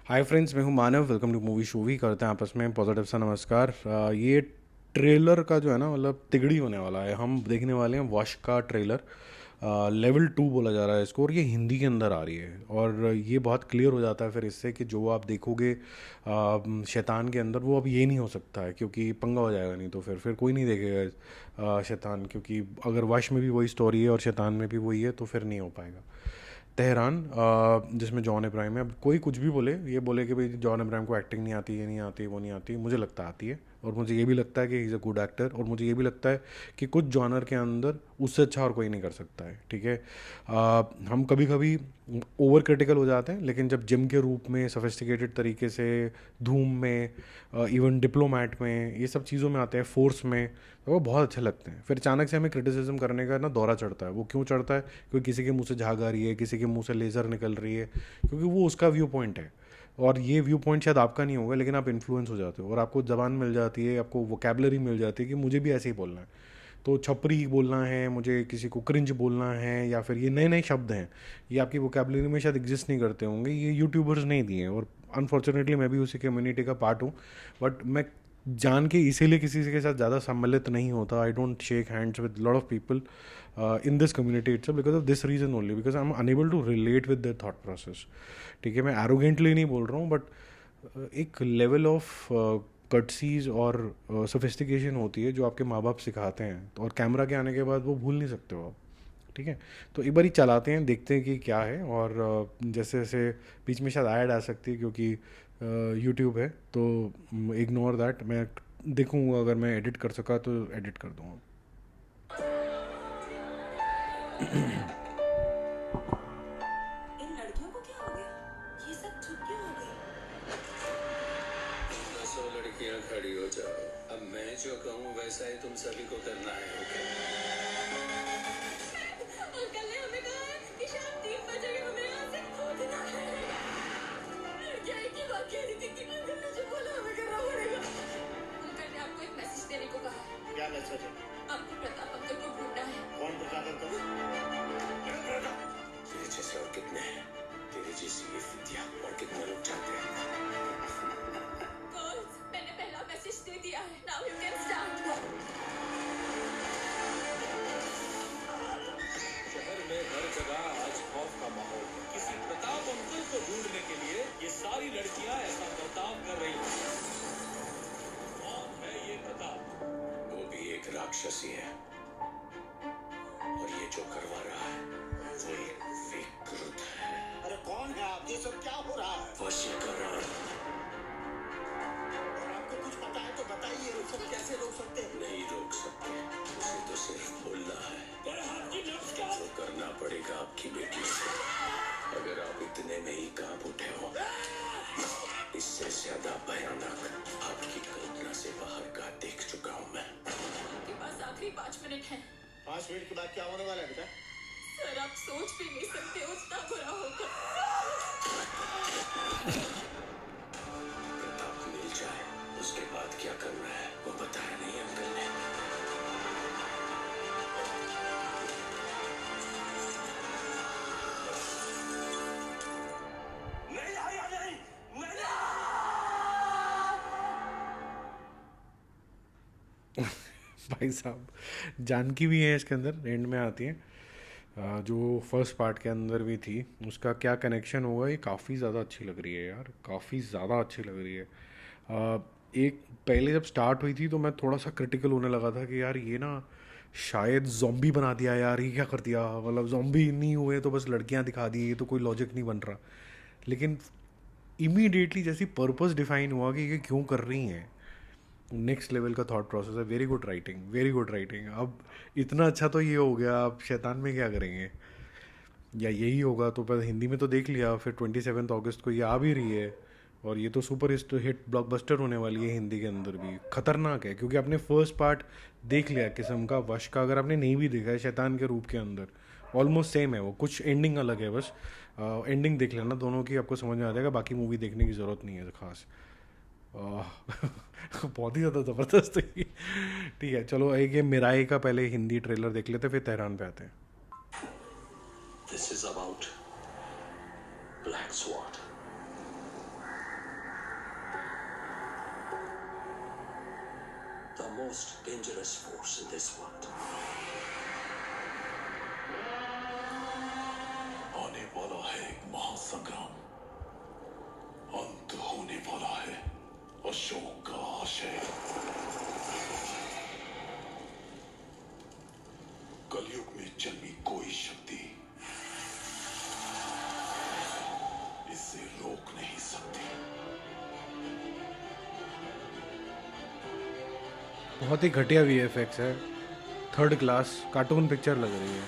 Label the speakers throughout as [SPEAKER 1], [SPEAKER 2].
[SPEAKER 1] हाय friends, मैं हूं Manav. Welcome to movie शोवी। करते हैं आपस में पॉजिटिव सा नमस्कार। ये ट्रेलर का जो है ना, मतलब तिगड़ी होने वाला है। हम देखने वाले हैं वश का ट्रेलर। लेवल 2 बोला जा रहा है इसको, और ये हिंदी के अंदर आ रही है। और ये बहुत क्लियर हो जाता है फिर इससे कि जो आप देखोगे शैतान के अंदर, वो अब ये नहीं हो सकता है, क्योंकि पंगा हो जाएगा। नहीं तो फिर कोई नहीं देखेगा शैतान, क्योंकि अगर वश में भी वही स्टोरी है और शैतान में भी वही है तो फिर नहीं हो पाएगा। तेहरान, जिसमें जॉन इब्राहिम है। अब कोई कुछ भी बोले, ये बोले कि भाई जॉन इब्राहिम को एक्टिंग नहीं आती, ये नहीं आती, वो नहीं आती, मुझे लगता आती है। और मुझे ये भी लगता है कि he is a good actor. और मुझे ये भी लगता है कि कुछ जॉनर के अंदर उससे अच्छा और कोई नहीं कर सकता है। ठीक है। हम कभी कभी ओवर क्रिटिकल हो जाते हैं, लेकिन जब जिम के रूप में, सोफिस्टिकेटेड तरीके से, धूम में, इवन डिप्लोमैट में, ये सब चीज़ों में आते हैं, फोर्स में, तो वो बहुत अच्छे लगते हैं। फिर अचानक से हमें क्रिटिसिज्म करने का ना दौरा चढ़ता है। वो क्यों चढ़ता है? क्योंकि किसी के मुंह से झाग आ रही है, किसी के मुंह से लेज़र निकल रही है, क्योंकि वो उसका व्यू पॉइंट है। और ये व्यू पॉइंट शायद आपका नहीं होगा, लेकिन आप इन्फ्लुएंस हो जाते हो और आपको ज़बान मिल जाती है, आपको वोकेबलरी मिल जाती है कि मुझे भी ऐसे ही बोलना है। तो छपरी बोलना है, मुझे किसी को क्रिंज बोलना है, या फिर ये नए नए शब्द हैं, ये आपकी वोकेबलरी में शायद एग्जिस्ट नहीं करते होंगे, ये यूट्यूबर्स नहीं दिए हैं। और अनफॉर्चुनेटली मैं भी उसी कम्युनिटी का पार्ट हूँ। बट मैं जान के इसीलिए किसी के साथ ज़्यादा सम्मिलित नहीं होता। I don't shake hands with lot of people in this community it's because of this reason only, because I am unable to relate with their thought process. ठीक है, मैं एरोगेंटली नहीं बोल रहा हूँ, बट एक लेवल ऑफ कटसीज और sophistication होती है जो आपके माँ बाप सिखाते हैं, तो और कैमरा के आने के बाद वो भूल नहीं सकते हो आप। ठीक है, तो एक बार ही चलाते हैं, देखते हैं कि क्या है। और जैसे जैसे बीच में शायद ऐड आ सकती है, क्योंकि यूट्यूब है, तो इग्नोर दैट। मैं देखूँगा, अगर मैं एडिट कर सका तो एडिट कर दूँगा।
[SPEAKER 2] इन लड़कियों को क्या हो गया? ये सब चुप क्यों हो गई?
[SPEAKER 3] दसों लड़कियां खड़ी हो जाओ। अब मैं जो कहूँ वैसा ही तुम सभी को करना है, ओके?
[SPEAKER 2] अंकल ने हमें कहा है कि शाम 3 बजे हमें यहाँ से कूदना है। लड़कियाँ एक ही बात कह रही थी कि अंकल ने जो बोला हमें करना पड़ेगा। अंकल ने आपको एक मैसेज देने को कहा है।
[SPEAKER 4] क्या मैसेज है?
[SPEAKER 2] आपको प्रताप अंकल को ढूंढना है।
[SPEAKER 4] कौन प्रताप अंकल?
[SPEAKER 3] तेरे जैसे और कितने हैं? तेरे जैसी ये विद्या और कितने लोग चाहते हैं?
[SPEAKER 2] गर्ल्स, मैंने पहला मैसेज दे दिया है। Now you can start.
[SPEAKER 3] शहर में हर जगह आज खौफ का माहौल है। किसी प्रताप अंकल को ढूंढने के लिए ये सारी लड़कियां ऐसा बर्ताव कर रही हैं। कौन है ये प्रताप? वो भी एक राक्षसी है, और ये जो करवा रहा है वो एक विकृत है।
[SPEAKER 4] अरे कौन है आप? ये सब क्या हो रहा है?
[SPEAKER 3] वशीकरण।
[SPEAKER 4] और आपको कुछ पता है तो बताइए, ये सब कैसे रोक सकते हैं?
[SPEAKER 3] नहीं रोक सकते, उसे तो सिर्फ बोलना है। जो करना पड़ेगा आपकी बेटी से। अगर आप इतने में ही कांप उठे हो, इससे ज्यादा भयानक आपकी कल्पना से बाहर का देख चुका हूं मैं।
[SPEAKER 2] आपके पास आखिरी 5 मिनट है।
[SPEAKER 4] 5 मिनट के बाद क्या होने वाला है बेटा?
[SPEAKER 2] सर, आप सोच भी नहीं सकते उतना बुरा होगा।
[SPEAKER 3] प्रताप मिल जाए, उसके बाद क्या करना है वो बताया नहीं अंकल ने। नहीं आया, नहीं नहीं।
[SPEAKER 1] भाई साहब, जानकी भी है इसके अंदर, एंड में आती है। जो फर्स्ट पार्ट के अंदर भी थी, उसका क्या कनेक्शन होगा, ये काफ़ी ज़्यादा अच्छी लग रही है यार, काफ़ी ज़्यादा अच्छी लग रही है। एक पहले जब स्टार्ट हुई थी तो मैं थोड़ा सा क्रिटिकल होने लगा था कि यार ये ना शायद जॉम्बी बना दिया यार, ये क्या कर दिया, मतलब जॉम्बी नहीं हुए तो बस लड़कियां दिखा दी, ये तो कोई लॉजिक नहीं बन रहा। लेकिन इमीडिएटली जैसी पर्पस डिफाइन हुआ कि ये क्यों कर रही हैं, नेक्स्ट लेवल का थॉट प्रोसेस है। Very good writing, very good writing. अब इतना अच्छा तो ये हो गया, अब शैतान में क्या करेंगे, या यही होगा तो पर हिंदी में तो देख लिया, फिर 27 अगस्त को ये आ भी रही है। और ये तो सुपर हिट ब्लॉकबस्टर होने वाली है हिंदी के अंदर भी। खतरनाक है, क्योंकि आपने फर्स्ट पार्ट देख लिया किस्म का वश का। अगर आपने नहीं भी देखा है, शैतान के रूप के अंदर ऑलमोस्ट सेम है वो, कुछ एंडिंग अलग है बस। एंडिंग देख लेना दोनों की, आपको समझ में आ जाएगा। बाकी मूवी देखने की ज़रूरत नहीं है खास। बहुत ही ज़्यादा ज़बरदस्त है ये। ठीक है, चलो एक ये मिराई का पहले हिंदी ट्रेलर देख लेते, फिर तेहरान पे आते हैं।
[SPEAKER 3] This is about Black Swan.
[SPEAKER 4] most dangerous force in this world.
[SPEAKER 3] आने वाला है एक महासंग्राम, अंत होने वाला है अशोक का आशय। कलयुग में जन्मी कोई शक्ति इसे रोक नहीं सकती।
[SPEAKER 1] बहुत ही घटिया वीएफएक्स है, थर्ड क्लास कार्टून पिक्चर लग रही है।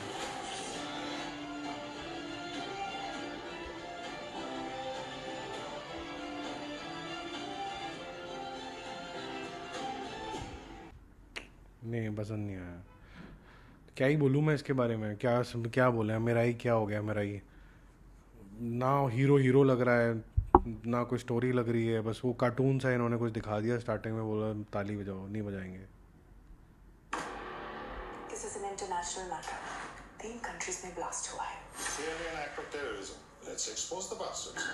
[SPEAKER 1] नहीं, पसंद नहीं आया। क्या ही बोलूँ मैं इसके बारे में, क्या बोले, मेरा ही क्या हो गया, मेरा ही ना हीरो हीरो लग रहा है, ना कोई स्टोरी लग रही है, बस वो कार्टून सा इन्होंने कुछ दिखा दिया स्टार्टिंग में, बोला ताली बजाओ, नहीं बजाएंगे।
[SPEAKER 5] This is an international matter. 3 countries में blast हुआ है।
[SPEAKER 6] Clearly an act of terrorism. Let's expose the bastards.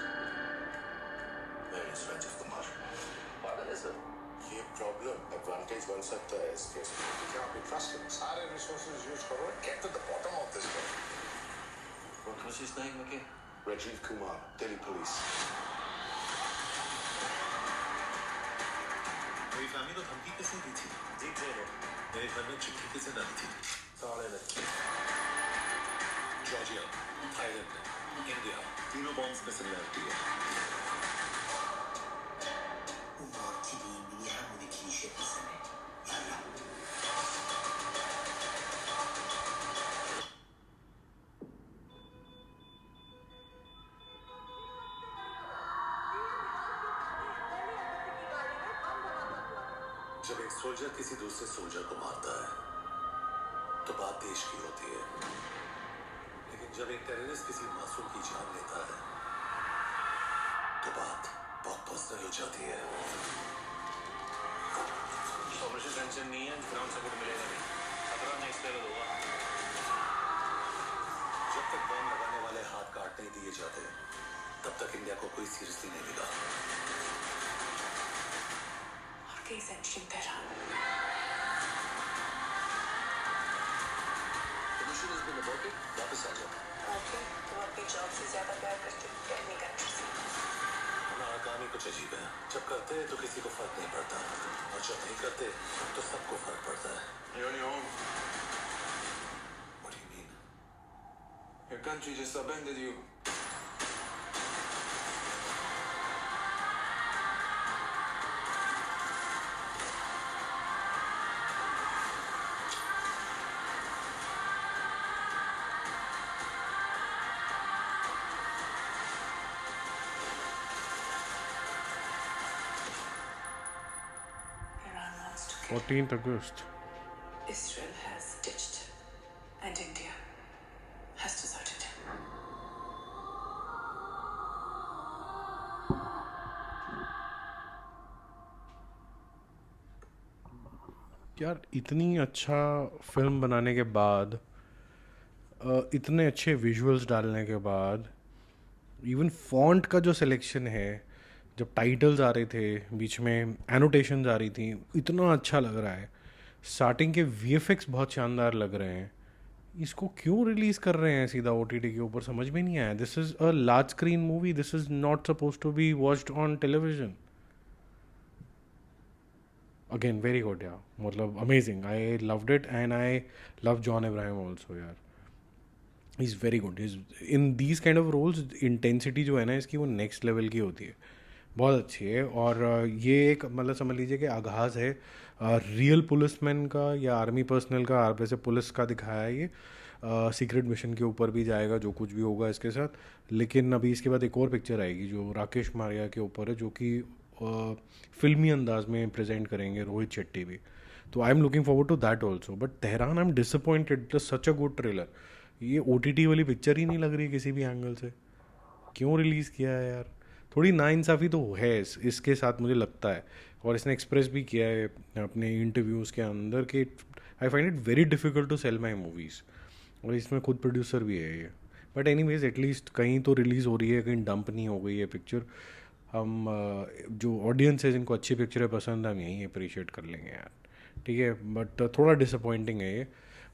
[SPEAKER 4] Where is Rajiv Kumar? पागल है सर।
[SPEAKER 6] ये प्रॉब्लम एडवांटेज बन सकता है इस केस में। You cannot be trusted. सारे resources use करो. Get to the bottom of this thing.
[SPEAKER 4] What was his name again?
[SPEAKER 6] Rajiv Kumar, Delhi Police.
[SPEAKER 3] मेरी फैमिली को धमकी किसने दी थी? जीत रहे हो। मेरे घर में चिट्ठी किसने डाली थी?
[SPEAKER 6] साले ने।
[SPEAKER 3] जॉर्जिया, थाईलैंड, इंडिया, तीनों बॉम्ब्स में सिमिलरिटी है। जब एक सोल्जर किसी दूसरे सोल्जर को मारता है तो बात देश की होती है, लेकिन जब एक टेररिस्ट किसी मासूम की जान लेता है तो बात बहुत पर्सनल हो जाती है।
[SPEAKER 7] ऑपरेशन टेंशन नहीं है, ग्राउंड सपोर्ट मिलेगा नहीं, खतरा नेक्स्ट लेवल होगा।
[SPEAKER 3] जब तक बम लगाने वाले हाथ काट नहीं दिए जाते तब तक इंडिया को कोई सीरियसली नहीं लेगा।
[SPEAKER 5] और कई centring Tehran.
[SPEAKER 3] Mission has been aborted, वापस आ जाओ।
[SPEAKER 5] आखिर तुम अपनी जॉब से ज्यादा प्यार करते हो क्या नहीं करते?
[SPEAKER 3] हमारा काम ही कुछ अजीब है, जब करते हैं तो किसी को फर्क नहीं पड़ता, और जब नहीं करते तो सबको फर्क पड़ता है।
[SPEAKER 7] You're on your own.
[SPEAKER 3] What do you mean?
[SPEAKER 7] Your country just abandoned you.
[SPEAKER 5] Iran wants to kill.
[SPEAKER 1] 14th August।
[SPEAKER 5] Israel has ditched, and India has deserted him.
[SPEAKER 1] यार इतनी अच्छा फिल्म बनाने के बाद, इतने अच्छे विजुअल्स डालने के बाद, इवन फॉन्ट का जो सिलेक्शन है, जब टाइटल्स आ रहे थे बीच में, एनोटेशंस आ रही थी, इतना अच्छा लग रहा है। स्टार्टिंग के वीएफएक्स बहुत शानदार लग रहे हैं। इसको क्यों रिलीज़ कर रहे हैं सीधा ओटीटी के ऊपर, समझ में नहीं आया। This is a large screen movie, this is not suppose to be watched on television. Again very good यार, मतलब amazing, I loved it and I love John Abraham also यार। He is very good, is in these kind of roles. Intensity जो है ना इसकी, वो next level की होती है, बहुत अच्छी है। और ये एक मतलब समझ लीजिए कि आगाज़ है रियल पुलिसमैन का या आर्मी पर्सनल का। वैसे पुलिस का दिखाया है ये, सीक्रेट मिशन के ऊपर भी जाएगा जो कुछ भी होगा इसके साथ। लेकिन अभी इसके बाद एक और पिक्चर आएगी जो राकेश मारिया के ऊपर है, जो कि फिल्मी अंदाज में प्रेजेंट करेंगे रोहित शेट्टी भी। तो I am looking forward to that also. But Tehran, I am disappointed, it such a good trailer. ये ओटीटी वाली पिक्चर ही नहीं लग रही किसी भी एंगल से, क्यों रिलीज़ किया है यार। थोड़ी नाइंसाफ़ी तो है इसके साथ मुझे लगता है, और इसने एक्सप्रेस भी किया है अपने इंटरव्यूज़ के अंदर कि I find it very difficult to sell my movies, और इसमें खुद प्रोड्यूसर भी है ये। बट एनीवेज एटलीस्ट कहीं तो रिलीज़ हो रही है, कहीं डंप नहीं हो गई है पिक्चर। हम जो ऑडियंस है जिनको अच्छी पिक्चरें पसंद है, हम यहीं अप्रिशिएट कर लेंगे यार। ठीक है, बट थोड़ा डिसअपॉइंटिंग है ये।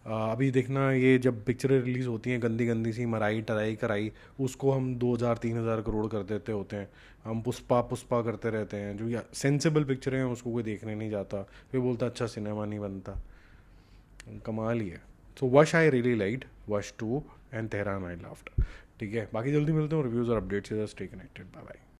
[SPEAKER 1] अभी देखना, ये जब पिक्चरें रिलीज़ होती हैं गंदी गंदी सी मराई टराई कराई, उसको हम 2,000-3,000 करोड़ कर देते होते हैं। हम पुष्पा पुष्पा करते रहते हैं, जो सेंसिबल पिक्चरें हैं उसको कोई देखने नहीं जाता, फिर बोलता अच्छा सिनेमा नहीं बनता। कमाल ही है। सो वश आई रियली लाइक्ड, वश 2 एंड तेहरान आई लव्ड। ठीक है, बाकी जल्दी मिलते हैं रिव्यूज़ और अपडेट्स से। Stay connected, bye bye.